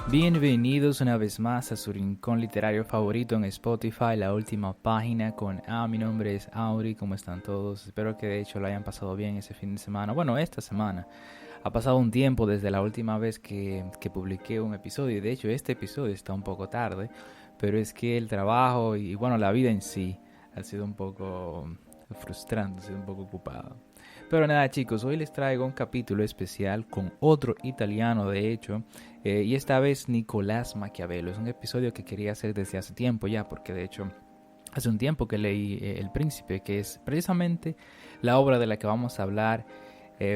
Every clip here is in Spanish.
Bienvenidos una vez más a su rincón literario favorito en Spotify, la última página con mi nombre es Auri, ¿cómo están todos? Espero que de hecho lo hayan pasado bien ese fin de semana, bueno, esta semana. Ha pasado un tiempo desde la última vez que publiqué un episodio y de hecho este episodio está un poco tarde, pero es que el trabajo y bueno, la vida en sí ha sido un poco frustrante, ha sido un poco ocupada. Pero nada chicos, hoy les traigo un capítulo especial con otro italiano de hecho, y esta vez Nicolás Maquiavelo. Es un episodio que quería hacer desde hace tiempo ya, porque de hecho hace un tiempo que leí El Príncipe, que es precisamente la obra de la que vamos a hablar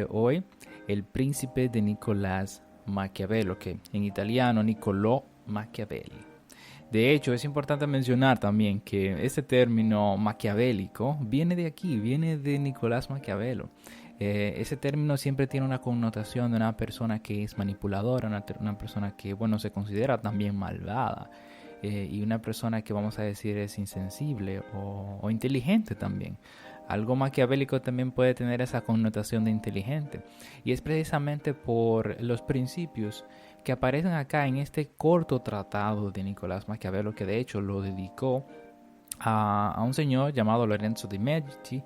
hoy, El Príncipe de Nicolás Maquiavelo, que en italiano Niccolò Machiavelli. De hecho, es importante mencionar también que este término maquiavélico viene de aquí, viene de Nicolás Maquiavelo. Ese término siempre tiene una connotación de una persona que es manipuladora, una persona que, bueno, se considera también malvada, y una persona que vamos a decir es insensible o inteligente también. Algo maquiavélico también puede tener esa connotación de inteligente. Y es precisamente por los principios que aparecen acá en este corto tratado de Nicolás Maquiavelo, que de hecho lo dedicó a un señor llamado Lorenzo de Medici,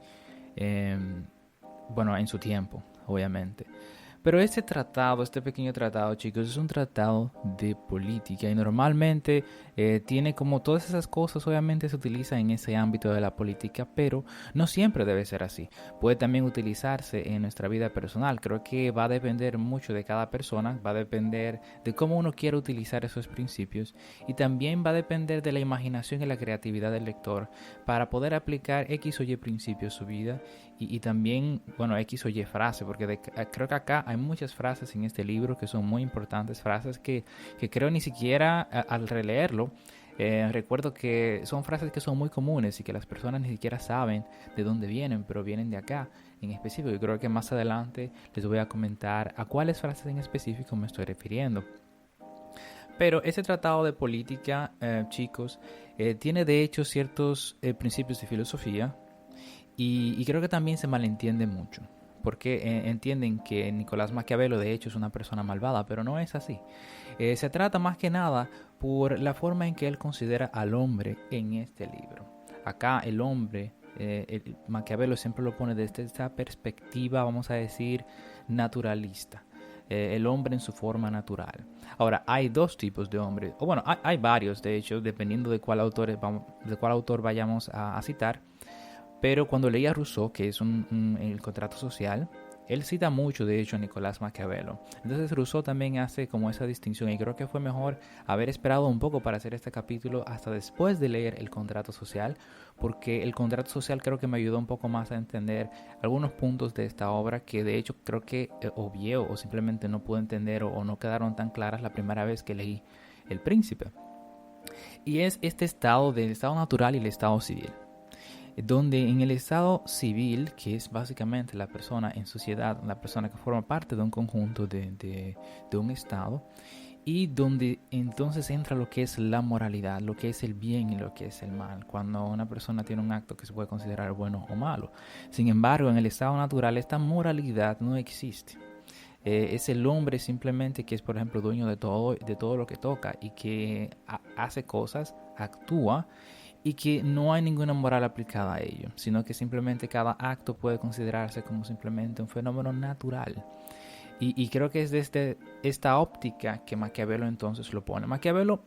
eh, bueno, en su tiempo, obviamente. Pero este tratado, este pequeño tratado, chicos, es un tratado de política y normalmente tiene como todas esas cosas, obviamente se utiliza en ese ámbito de la política, pero no siempre debe ser así. Puede también utilizarse en nuestra vida personal. Creo que va a depender mucho de cada persona, va a depender de cómo uno quiere utilizar esos principios y también va a depender de la imaginación y la creatividad del lector para poder aplicar X o Y principios a su vida y también, bueno, X o Y frase, porque creo que acá hay muchas frases en este libro que son muy importantes, frases que creo ni siquiera al releerlo, recuerdo que son frases que son muy comunes y que las personas ni siquiera saben de dónde vienen, pero vienen de acá en específico. Y creo que más adelante les voy a comentar a cuáles frases en específico me estoy refiriendo. Pero ese tratado de política, chicos, tiene de hecho ciertos principios de filosofía y creo que también se malentiende mucho. Porque entienden que Nicolás Maquiavelo de hecho es una persona malvada, pero no es así. Se trata más que nada por la forma en que él considera al hombre en este libro. Acá el hombre, Maquiavelo siempre lo pone desde esta perspectiva, vamos a decir, naturalista. El hombre en su forma natural. Ahora, hay dos tipos de hombres, o bueno, hay varios de hecho, dependiendo de cuál autor vayamos a citar. Pero cuando leía Rousseau, que es el contrato social, él cita mucho, de hecho, a Nicolás Maquiavelo. Entonces Rousseau también hace como esa distinción y creo que fue mejor haber esperado un poco para hacer este capítulo hasta después de leer el contrato social, porque el contrato social creo que me ayudó un poco más a entender algunos puntos de esta obra que de hecho creo que obvié o simplemente no pude entender o no quedaron tan claras la primera vez que leí El Príncipe. Y es este estado del estado natural y el estado civil, donde en el estado civil, que es básicamente la persona en sociedad, la persona que forma parte de un conjunto de un estado, y donde entonces entra lo que es la moralidad, lo que es el bien y lo que es el mal, cuando una persona tiene un acto que se puede considerar bueno o malo. Sin embargo, en el estado natural esta moralidad no existe. Es el hombre simplemente que es, por ejemplo, dueño de todo lo que toca y que hace cosas, actúa y que no hay ninguna moral aplicada a ello, sino que simplemente cada acto puede considerarse como simplemente un fenómeno natural. Y creo que es desde esta óptica que Maquiavelo entonces lo pone. Maquiavelo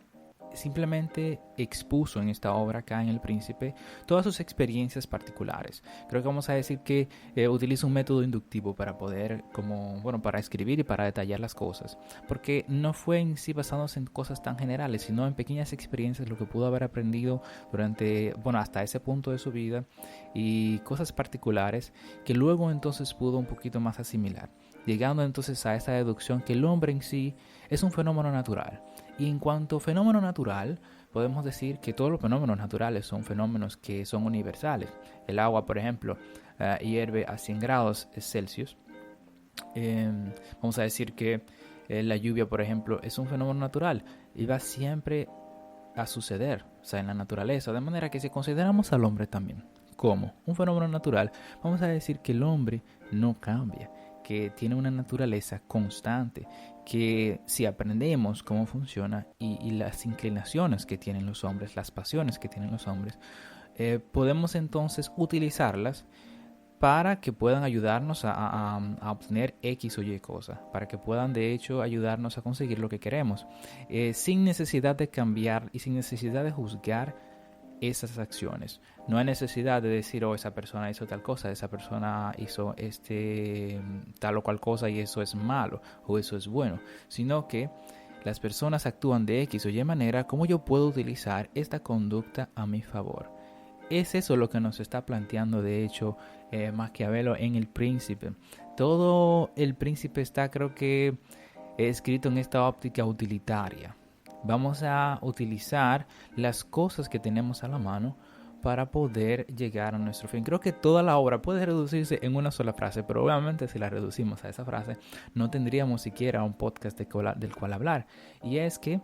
simplemente expuso en esta obra acá en El Príncipe todas sus experiencias particulares. Creo que vamos a decir que utiliza un método inductivo para poder, como, bueno, para escribir y para detallar las cosas, porque no fue en sí basándose en cosas tan generales, sino en pequeñas experiencias, lo que pudo haber aprendido durante, bueno, hasta ese punto de su vida y cosas particulares que luego entonces pudo un poquito más asimilar, llegando entonces a esa deducción que el hombre en sí es un fenómeno natural. Y en cuanto a fenómeno natural, podemos decir que todos los fenómenos naturales son fenómenos que son universales. El agua, por ejemplo, hierve a 100 grados Celsius. Eh, Vamos a decir que la lluvia, por ejemplo, es un fenómeno natural y va siempre a suceder, o sea, en la naturaleza. De manera que si consideramos al hombre también como un fenómeno natural, vamos a decir que el hombre no cambia, que tiene una naturaleza constante, que si aprendemos cómo funciona y las inclinaciones que tienen los hombres, las pasiones que tienen los hombres, podemos entonces utilizarlas para que puedan ayudarnos a obtener X o Y cosa, para que puedan de hecho ayudarnos a conseguir lo que queremos, sin necesidad de cambiar y sin necesidad de juzgar esas acciones. No hay necesidad de decir, oh, esa persona hizo tal cosa, esa persona hizo tal o cual cosa y eso es malo o eso es bueno, sino que las personas actúan de X o Y manera. ¿Cómo yo puedo utilizar esta conducta a mi favor? Es eso lo que nos está planteando de hecho Maquiavelo en El Príncipe. Todo El Príncipe está, creo que, escrito en esta óptica utilitaria. Vamos a utilizar las cosas que tenemos a la mano para poder llegar a nuestro fin. Creo que toda la obra puede reducirse en una sola frase, pero obviamente si la reducimos a esa frase no tendríamos siquiera un podcast del cual hablar. Y es que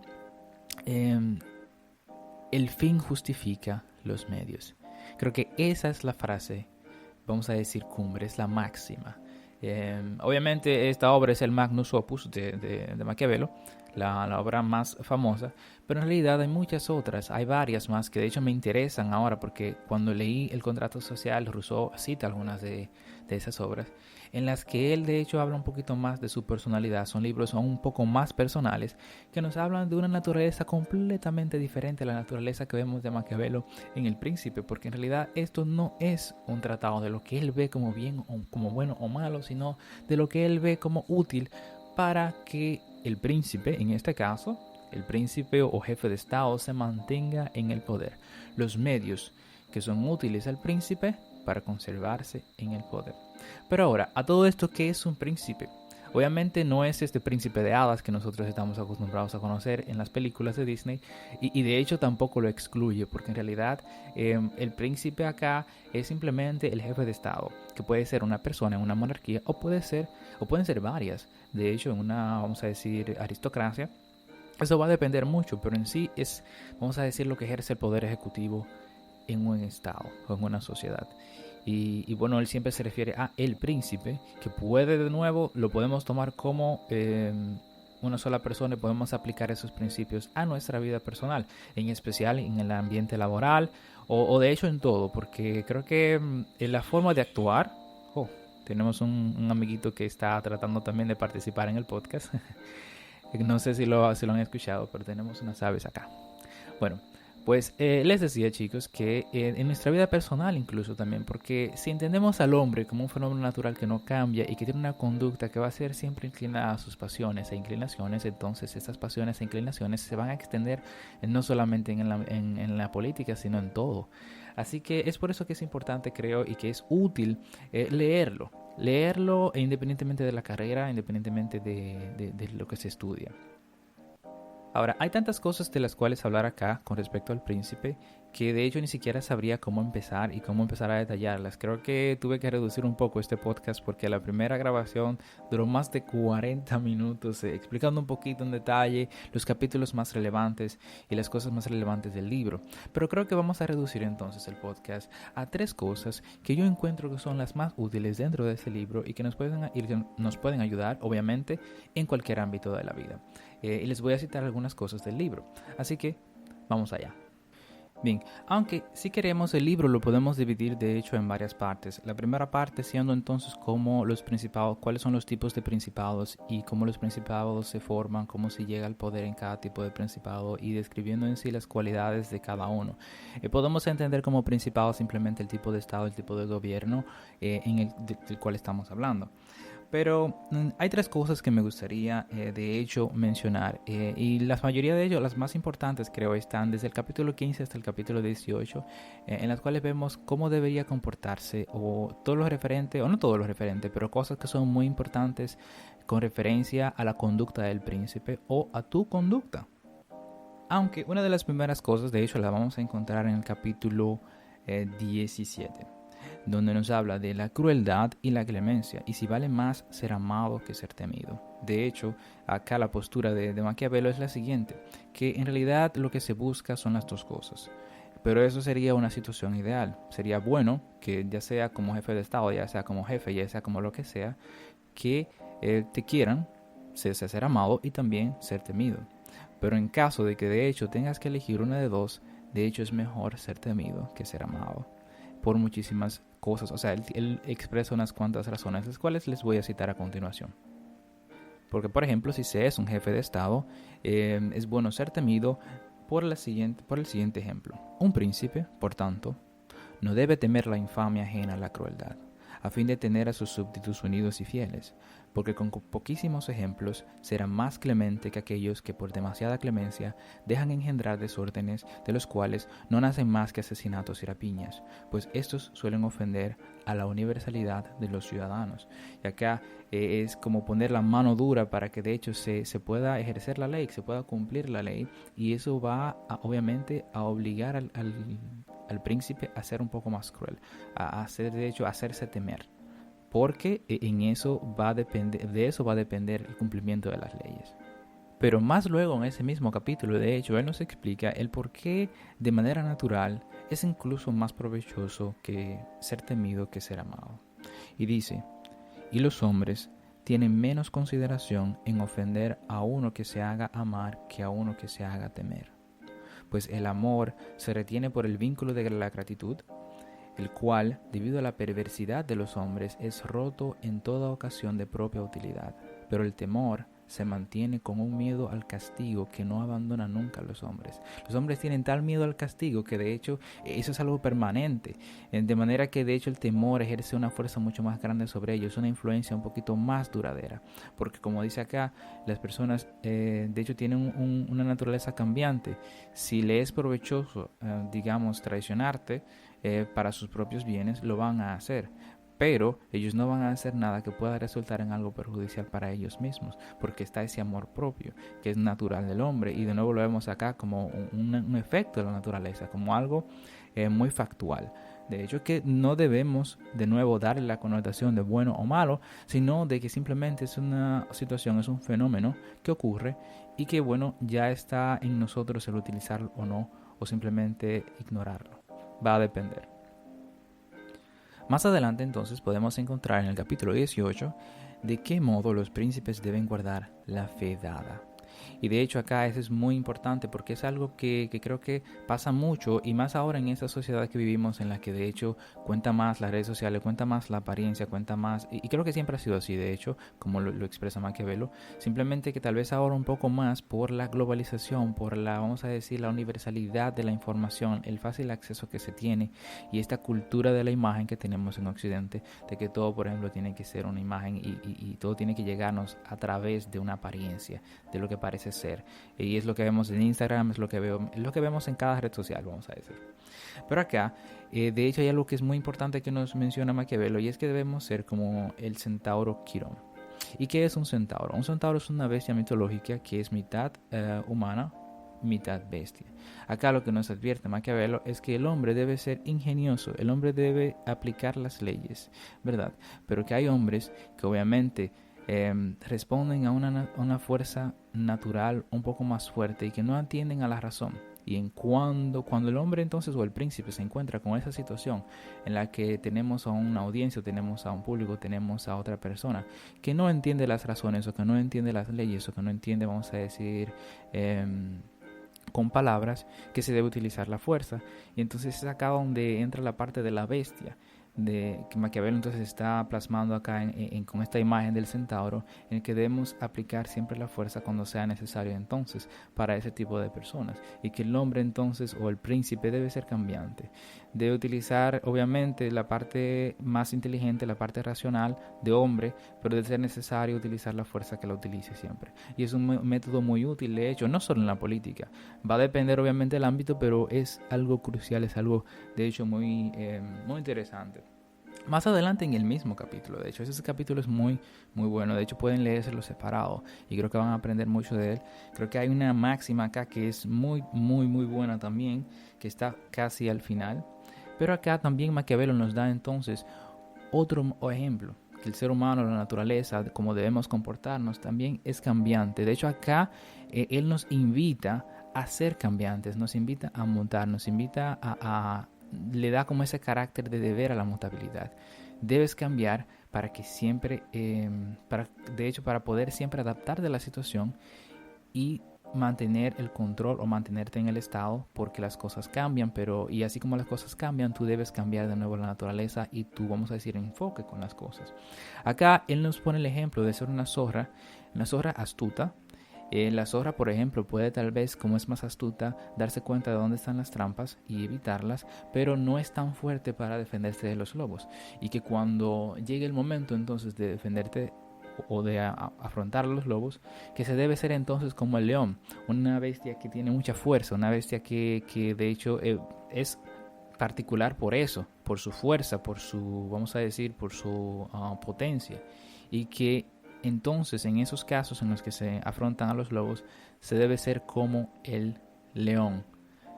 el fin justifica los medios. Creo que esa es la frase, vamos a decir cumbre, es la máxima. Obviamente esta obra es el magnus opus de Maquiavelo, la obra más famosa, pero en realidad hay muchas otras, hay varias más que de hecho me interesan ahora porque cuando leí El Contrato Social, Rousseau cita algunas de esas obras en las que él de hecho habla un poquito más de su personalidad. Son libros un poco más personales que nos hablan de una naturaleza completamente diferente a la naturaleza que vemos de Maquiavelo en El Príncipe, porque en realidad esto no es un tratado de lo que él ve como bien o como bueno o malo, sino de lo que él ve como útil para que el príncipe, en este caso, el príncipe o jefe de Estado, se mantenga en el poder. Los medios que son útiles al príncipe para conservarse en el poder. Pero ahora, a todo esto, ¿qué es un príncipe? Obviamente no es este príncipe de hadas que nosotros estamos acostumbrados a conocer en las películas de Disney y de hecho tampoco lo excluye, porque en realidad el príncipe acá es simplemente el jefe de Estado, que puede ser una persona en una monarquía o pueden ser varias. De hecho, en una, vamos a decir, aristocracia, eso va a depender mucho, pero en sí es, vamos a decir, lo que ejerce el poder ejecutivo en un estado o en una sociedad. Y bueno, él siempre se refiere a el príncipe, que puede, de nuevo, lo podemos tomar como una sola persona y podemos aplicar esos principios a nuestra vida personal, en especial en el ambiente laboral o de hecho en todo, porque creo que en la forma de actuar, tenemos un amiguito que está tratando también de participar en el podcast. No sé si lo han escuchado, pero tenemos unas aves acá. Bueno, pues les decía, chicos, que en nuestra vida personal incluso también, porque si entendemos al hombre como un fenómeno natural que no cambia y que tiene una conducta que va a ser siempre inclinada a sus pasiones e inclinaciones, entonces estas pasiones e inclinaciones se van a extender no solamente en la política, sino en todo. Así que es por eso que es importante, creo, y que es útil leerlo independientemente de la carrera, independientemente de lo que se estudia. Ahora, hay tantas cosas de las cuales hablar acá con respecto al príncipe que de hecho ni siquiera sabría cómo empezar y cómo empezar a detallarlas. Creo que tuve que reducir un poco este podcast porque la primera grabación duró más de 40 minutos explicando un poquito en detalle los capítulos más relevantes y las cosas más relevantes del libro. Pero creo que vamos a reducir entonces el podcast a 3 cosas que yo encuentro que son las más útiles dentro de ese libro y que nos pueden ayudar, obviamente, en cualquier ámbito de la vida. Y les voy a citar algunas cosas del libro. Así que vamos allá. Bien, aunque si queremos el libro lo podemos dividir de hecho en varias partes. La primera parte siendo entonces cómo los principados, cuáles son los tipos de principados y cómo los principados se forman, cómo se llega al poder en cada tipo de principado y describiendo en sí las cualidades de cada uno. Podemos entender como principado simplemente el tipo de estado, el tipo de gobierno del cual estamos hablando. Pero hay 3 cosas que me gustaría de hecho mencionar y la mayoría de ellos, las más importantes creo, están desde el capítulo 15 hasta el capítulo 18 en las cuales vemos cómo debería comportarse o todo lo referente, o no todo lo referente, pero cosas que son muy importantes con referencia a la conducta del príncipe o a tu conducta. Aunque una de las primeras cosas de hecho la vamos a encontrar en el capítulo 17. Donde nos habla de la crueldad y la clemencia, y si vale más ser amado que ser temido. De hecho, acá la postura de Maquiavelo es la siguiente, que en realidad lo que se busca son las 2 cosas. Pero eso sería una situación ideal. Sería bueno que ya sea como jefe de Estado, ya sea como jefe, ya sea como lo que sea, que te quieran, ser amado y también ser temido. Pero en caso de que de hecho tengas que elegir una de dos, de hecho es mejor ser temido que ser amado. Por muchísimas cosas. O sea, él expresa unas cuantas razones, las cuales les voy a citar a continuación. Porque, por ejemplo, si se es un jefe de Estado, es bueno ser temido por el siguiente ejemplo. Un príncipe, por tanto, no debe temer la infamia ajena a la crueldad, a fin de tener a sus súbditos unidos y fieles, porque con poquísimos ejemplos será más clemente que aquellos que por demasiada clemencia dejan engendrar desórdenes de los cuales no nacen más que asesinatos y rapiñas, pues estos suelen ofender a la universalidad de los ciudadanos. Y acá es como poner la mano dura para que de hecho se pueda ejercer la ley, que se pueda cumplir la ley, y eso va obviamente a obligar al príncipe a ser un poco más cruel, a hacer, de hecho, a hacerse temer, porque de eso va a depender el cumplimiento de las leyes. Pero más luego en ese mismo capítulo, de hecho, él nos explica el por qué de manera natural es incluso más provechoso que ser temido que ser amado. Y dice, y los hombres tienen menos consideración en ofender a uno que se haga amar que a uno que se haga temer. Pues el amor se retiene por el vínculo de la gratitud, el cual, debido a la perversidad de los hombres, es roto en toda ocasión de propia utilidad. Pero el temor se mantiene con un miedo al castigo que no abandona nunca a los hombres. Los hombres tienen tal miedo al castigo que de hecho eso es algo permanente, de manera que de hecho el temor ejerce una fuerza mucho más grande sobre ellos, una influencia un poquito más duradera, porque como dice acá, las personas de hecho tienen una naturaleza cambiante. Si le es provechoso, digamos, traicionarte para sus propios bienes, lo van a hacer, pero ellos no van a hacer nada que pueda resultar en algo perjudicial para ellos mismos, porque está ese amor propio que es natural del hombre, y de nuevo lo vemos acá como un efecto de la naturaleza, como algo muy factual. De hecho, que no debemos de nuevo darle la connotación de bueno o malo, sino de que simplemente es una situación, es un fenómeno que ocurre y que bueno, ya está en nosotros el utilizarlo o no, o simplemente ignorarlo. Va a depender. Más adelante entonces podemos encontrar en el capítulo 18 de qué modo los príncipes deben guardar la fe dada. Y de hecho acá eso es muy importante porque es algo que creo que pasa mucho, y más ahora en esta sociedad que vivimos, en la que de hecho cuenta más las redes sociales, cuenta más la apariencia, cuenta más, y creo que siempre ha sido así de hecho, como lo expresa Maquiavelo, simplemente que tal vez ahora un poco más por la globalización, por la, vamos a decir, la universalidad de la información, el fácil acceso que se tiene, y esta cultura de la imagen que tenemos en Occidente, de que todo por ejemplo tiene que ser una imagen y todo tiene que llegarnos a través de una apariencia, de lo que parece ser, y es lo que vemos en Instagram, es lo que vemos en cada red social, vamos a decir. Pero acá de hecho hay algo que es muy importante que nos menciona Maquiavelo, y es que debemos ser como el centauro Quirón. ¿Y qué es un centauro? Un centauro es una bestia mitológica que es mitad humana, mitad bestia. Acá lo que nos advierte Maquiavelo es que el hombre debe ser ingenioso, el hombre debe aplicar las leyes, ¿verdad? Pero que hay hombres que obviamente responden a una fuerza natural un poco más fuerte y que no atienden a la razón. Y cuando el hombre entonces, o el príncipe, se encuentra con esa situación en la que tenemos a una audiencia, tenemos a un público, tenemos a otra persona que no entiende las razones, o que no entiende las leyes, o que no entiende, vamos a decir, con palabras, que se debe utilizar la fuerza. Y entonces es acá donde entra la parte de la bestia, de que Maquiavelo entonces está plasmando acá con esta imagen del centauro, en el que debemos aplicar siempre la fuerza cuando sea necesario entonces para ese tipo de personas, y que el hombre entonces, o el príncipe, debe ser cambiante, debe utilizar obviamente la parte más inteligente, la parte racional de hombre, pero de ser necesario utilizar la fuerza, que la utilice siempre. Y es un método muy útil, de hecho, no solo en la política, va a depender obviamente del ámbito, pero es algo crucial, es algo de hecho muy interesante. Más adelante en el mismo capítulo, de hecho ese capítulo es muy bueno, de hecho pueden leérselo separado y creo que van a aprender mucho de él. Creo que hay una máxima acá que es muy buena también, que está casi al final, pero acá también Maquiavelo nos da entonces otro ejemplo, que el ser humano, la naturaleza, cómo debemos comportarnos, también es cambiante. De hecho acá él nos invita a ser cambiantes, nos invita a mutar, nos invita le da como ese carácter de deber a la mutabilidad. Debes cambiar para que siempre, para poder siempre adaptar de la situación y mantener el control o mantenerte en el estado, porque las cosas cambian, y así como las cosas cambian, tú debes cambiar de nuevo la naturaleza y tu, vamos a decir, enfoque con las cosas. Acá él nos pone el ejemplo de ser una zorra astuta. La zorra, por ejemplo, puede tal vez, como es más astuta, darse cuenta de dónde están las trampas y evitarlas, pero no es tan fuerte para defenderse de los lobos. Y que cuando llegue el momento entonces de defenderte o de afrontar a los lobos, que se debe ser entonces como el león, una bestia que tiene mucha fuerza, una bestia que de hecho es particular por eso, por su fuerza, por su, vamos a decir, por su potencia, y que entonces en esos casos en los que se afrontan a los lobos, se debe ser como el león,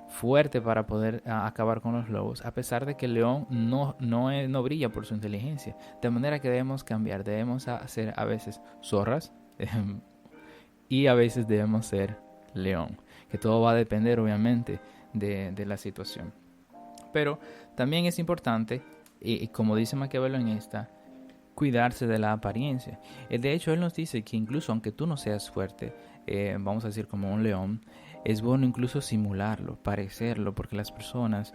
fuerte para poder acabar con los lobos, a pesar de que el león no brilla por su inteligencia. De manera que debemos cambiar, debemos ser a veces zorras y a veces debemos ser león, que todo va a depender obviamente de la situación. Pero también es importante, y como dice Maquiavelo en esta, cuidarse de la apariencia. De hecho, él nos dice que incluso aunque tú no seas fuerte, vamos a decir como un león, es bueno incluso simularlo, parecerlo, porque las personas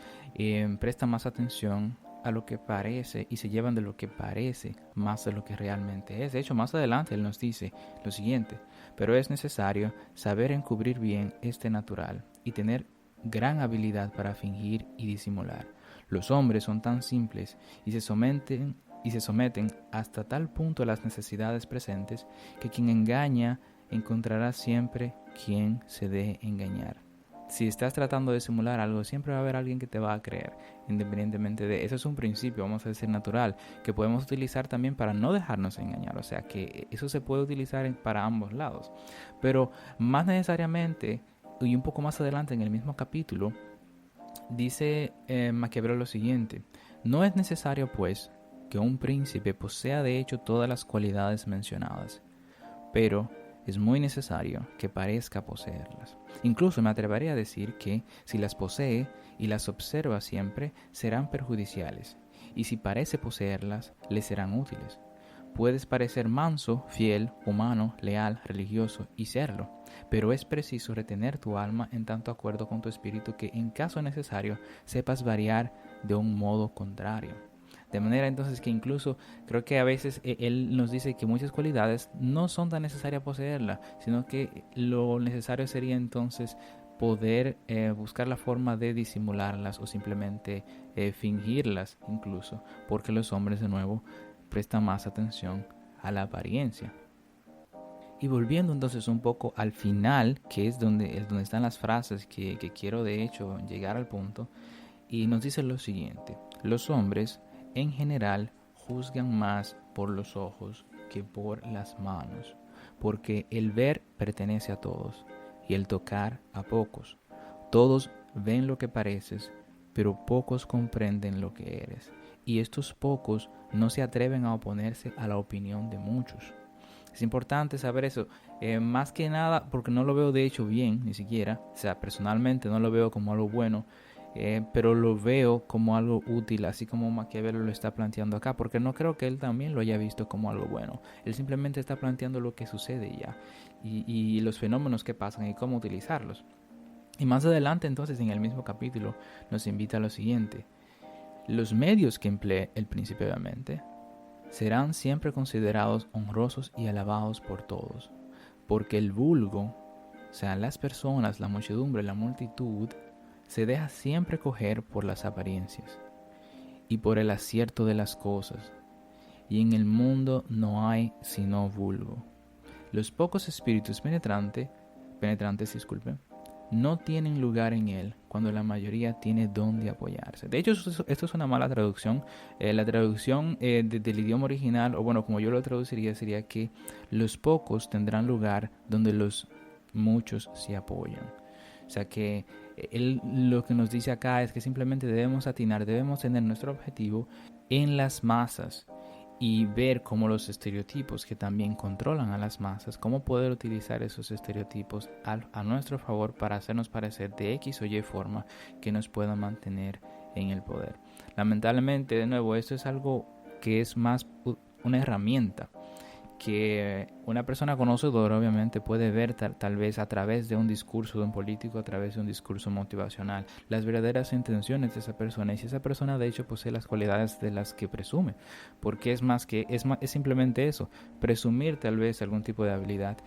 prestan más atención a lo que parece y se llevan de lo que parece más de lo que realmente es. De hecho, más adelante él nos dice lo siguiente: pero es necesario saber encubrir bien este natural y tener gran habilidad para fingir y disimular. Los hombres son tan simples y se someten hasta tal punto a las necesidades presentes que quien engaña encontrará siempre quien se deje engañar. Si estás tratando de simular algo, siempre va a haber alguien que te va a creer, independientemente de eso. Es un principio, vamos a decir, natural, que podemos utilizar también para no dejarnos engañar. O sea que eso se puede utilizar para ambos lados. Pero más necesariamente, y un poco más adelante en el mismo capítulo, dice Maquiavelo lo siguiente: no es necesario, pues, que un príncipe posea de hecho todas las cualidades mencionadas, pero es muy necesario que parezca poseerlas. Incluso me atrevería a decir que si las posee y las observa siempre, serán perjudiciales, y si parece poseerlas, le serán útiles. Puedes parecer manso, fiel, humano, leal, religioso y serlo, pero es preciso retener tu alma en tanto acuerdo con tu espíritu que en caso necesario sepas variar de un modo contrario. De manera entonces que incluso creo que a veces él nos dice que muchas cualidades no son tan necesarias poseerlas, sino que lo necesario sería entonces poder buscar la forma de disimularlas o simplemente fingirlas incluso, porque los hombres de nuevo prestan más atención a la apariencia. Y volviendo entonces un poco al final, que es donde están las frases que quiero de hecho llegar al punto, y nos dice lo siguiente: los hombres en general juzgan más por los ojos que por las manos, porque el ver pertenece a todos y el tocar a pocos. Todos ven lo que pareces, pero pocos comprenden lo que eres, y estos pocos no se atreven a oponerse a la opinión de muchos. Es importante saber eso, más que nada porque no lo veo de hecho bien, ni siquiera, o sea, personalmente no lo veo como algo bueno, pero lo veo como algo útil, así como Maquiavelo lo está planteando acá, porque no creo que él también lo haya visto como algo bueno. Él simplemente está planteando lo que sucede ya, y los fenómenos que pasan y cómo utilizarlos. Y más adelante entonces en el mismo capítulo nos invita a lo siguiente: los medios que emplee el príncipe obviamente serán siempre considerados honrosos y alabados por todos, porque el vulgo, o sea, las personas, la muchedumbre, la multitud, se deja siempre coger por las apariencias y por el acierto de las cosas, y en el mundo no hay sino vulgo. Los pocos espíritus penetrantes, no tienen lugar en él cuando la mayoría tiene donde apoyarse. De hecho, esto es una mala traducción. La traducción del idioma original, o bueno, como yo lo traduciría, sería que los pocos tendrán lugar donde los muchos se apoyan. O sea que él lo que nos dice acá es que simplemente debemos atinar, debemos tener nuestro objetivo en las masas y ver cómo los estereotipos que también controlan a las masas, cómo poder utilizar esos estereotipos a nuestro favor para hacernos parecer de X o Y forma que nos pueda mantener en el poder. Lamentablemente, de nuevo, esto es algo que es más una herramienta que una persona conocedora obviamente puede ver tal vez a través de un discurso de un político, a través de un discurso motivacional, las verdaderas intenciones de esa persona, y si esa persona de hecho posee las cualidades de las que presume, porque es simplemente eso, presumir tal vez algún tipo de habilidad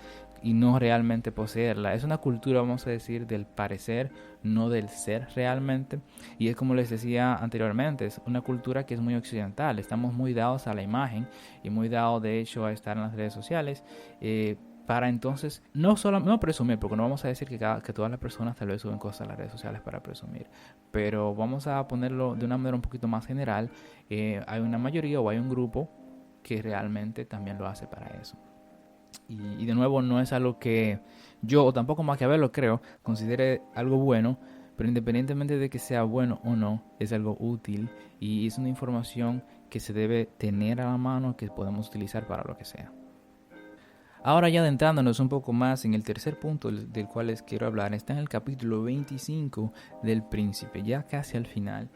y no realmente poseerla. Es una cultura, vamos a decir, del parecer, no del ser realmente, y es como les decía anteriormente, es una cultura que es muy occidental, estamos muy dados a la imagen y muy dados de hecho a estar en las redes sociales, para entonces no presumir, porque no vamos a decir que todas las personas tal vez suben cosas a las redes sociales para presumir, pero vamos a ponerlo de una manera un poquito más general. Hay una mayoría o hay un grupo que realmente también lo hace para eso. Y de nuevo, no es algo que yo, o tampoco Maquiavelo creo, considere algo bueno, pero independientemente de que sea bueno o no, es algo útil y es una información que se debe tener a la mano, que podemos utilizar para lo que sea. Ahora ya adentrándonos un poco más en el tercer punto del cual les quiero hablar, está en el capítulo 25 del Príncipe, ya casi al final,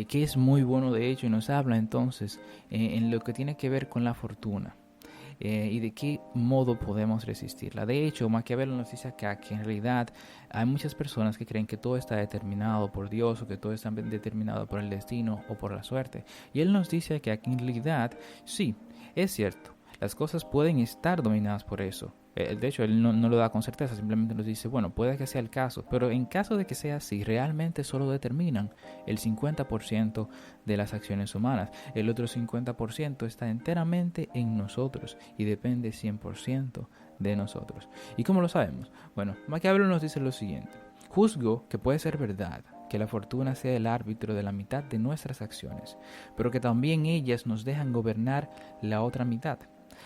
que es muy bueno de hecho y nos habla entonces en lo que tiene que ver con la fortuna. Y de qué modo podemos resistirla. De hecho, Maquiavelo nos dice acá que en realidad hay muchas personas que creen que todo está determinado por Dios o que todo está determinado por el destino o por la suerte. Y él nos dice que aquí en realidad sí, es cierto, las cosas pueden estar dominadas por eso. De hecho, él no lo da con certeza, simplemente nos dice, bueno, puede que sea el caso, pero en caso de que sea así, realmente solo determinan el 50% de las acciones humanas. El otro 50% está enteramente en nosotros y depende 100% de nosotros. ¿Y cómo lo sabemos? Bueno, Maquiavelo nos dice lo siguiente: juzgo que puede ser verdad que la fortuna sea el árbitro de la mitad de nuestras acciones, pero que también ellas nos dejan gobernar la otra mitad.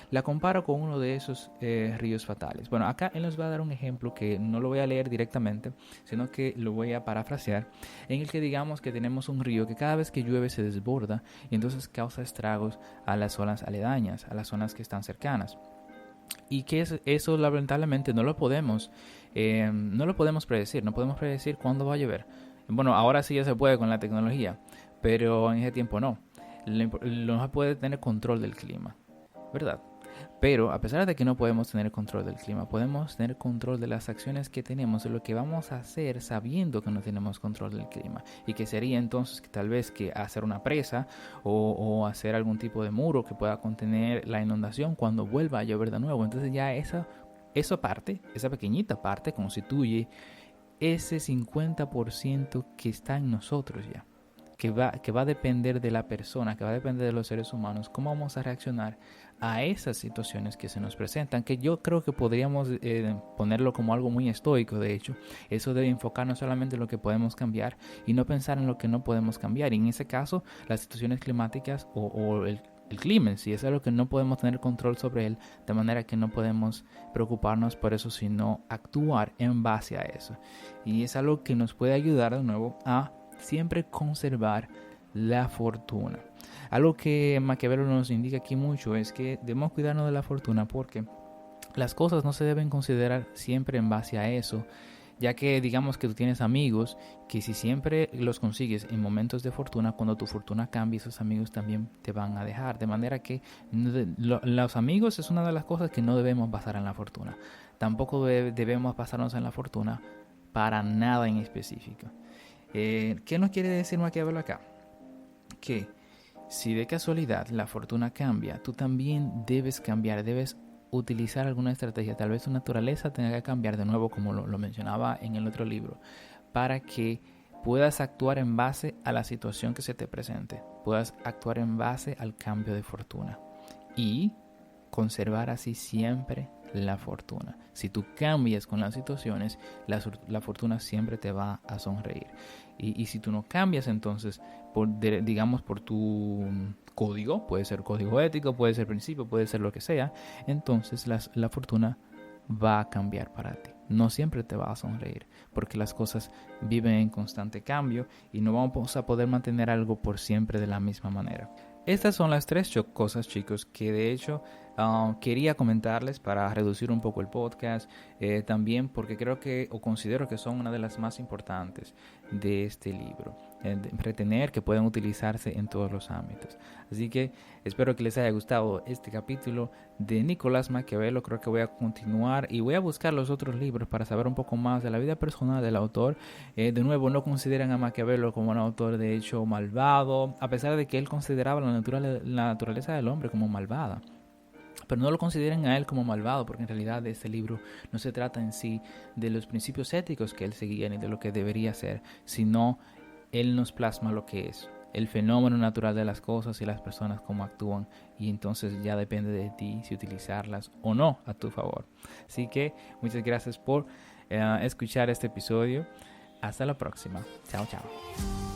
La comparo con uno de esos ríos fatales. Bueno, acá él nos va a dar un ejemplo que no lo voy a leer directamente, sino que lo voy a parafrasear, en el que digamos que tenemos un río que cada vez que llueve se desborda y entonces causa estragos a las zonas aledañas, a las zonas que están cercanas. Y que eso lamentablemente no lo podemos predecir, no podemos predecir cuándo va a llover. Bueno, ahora sí ya se puede con la tecnología, pero en ese tiempo no. No se puede tener control del clima, ¿verdad? Pero a pesar de que no podemos tener control del clima, podemos tener control de las acciones que tenemos, de lo que vamos a hacer sabiendo que no tenemos control del clima. Y que sería entonces que tal vez que hacer una presa o hacer algún tipo de muro que pueda contener la inundación cuando vuelva a llover de nuevo. Entonces ya esa pequeñita parte constituye ese 50% que está en nosotros ya. Que va a depender de la persona, que va a depender de los seres humanos, cómo vamos a reaccionar a esas situaciones que se nos presentan, que yo creo que podríamos ponerlo como algo muy estoico. De hecho, eso debe enfocarnos solamente en lo que podemos cambiar y no pensar en lo que no podemos cambiar, y en ese caso las situaciones climáticas o el clima en sí es algo que no podemos tener control sobre él, de manera que no podemos preocuparnos por eso, sino actuar en base a eso. Y es algo que nos puede ayudar de nuevo a siempre conservar la fortuna. Algo que Maquiavelo nos indica aquí mucho es que debemos cuidarnos de la fortuna, porque las cosas no se deben considerar siempre en base a eso, ya que digamos que tú tienes amigos que si siempre los consigues en momentos de fortuna, cuando tu fortuna cambie, esos amigos también te van a dejar, de manera que los amigos es una de las cosas que no debemos basar en la fortuna. Tampoco debemos basarnos en la fortuna para nada en específico. ¿Qué nos quiere decir Maquiavelo acá? Que si de casualidad la fortuna cambia, tú también debes cambiar, debes utilizar alguna estrategia. Tal vez tu naturaleza tenga que cambiar de nuevo, como lo mencionaba en el otro libro, para que puedas actuar en base a la situación que se te presente, puedas actuar en base al cambio de fortuna y conservar así siempre la fortuna. Si tú cambias con las situaciones, la fortuna siempre te va a sonreír. Y si tú no cambias, entonces, digamos por tu código, puede ser código ético, puede ser principio, puede ser lo que sea, entonces la fortuna va a cambiar para ti. No siempre te va a sonreír, porque las cosas viven en constante cambio y no vamos a poder mantener algo por siempre de la misma manera. Estas son las tres cosas, chicos, que de hecho quería comentarles para reducir un poco el podcast, también porque creo que o considero que son una de las más importantes de este libro, retener que pueden utilizarse en todos los ámbitos. Así que espero que les haya gustado este capítulo de Nicolás Maquiavelo. Creo que voy a continuar y voy a buscar los otros libros para saber un poco más de la vida personal del autor. De nuevo, no consideran a Maquiavelo como un autor de hecho malvado, a pesar de que él consideraba la naturaleza del hombre como malvada. Pero no lo consideren a él como malvado, porque en realidad este libro no se trata en sí de los principios éticos que él seguía ni de lo que debería ser, sino él nos plasma lo que es, el fenómeno natural de las cosas y las personas cómo actúan, y entonces ya depende de ti si utilizarlas o no a tu favor. Así que muchas gracias por escuchar este episodio. Hasta la próxima. Chao, chao.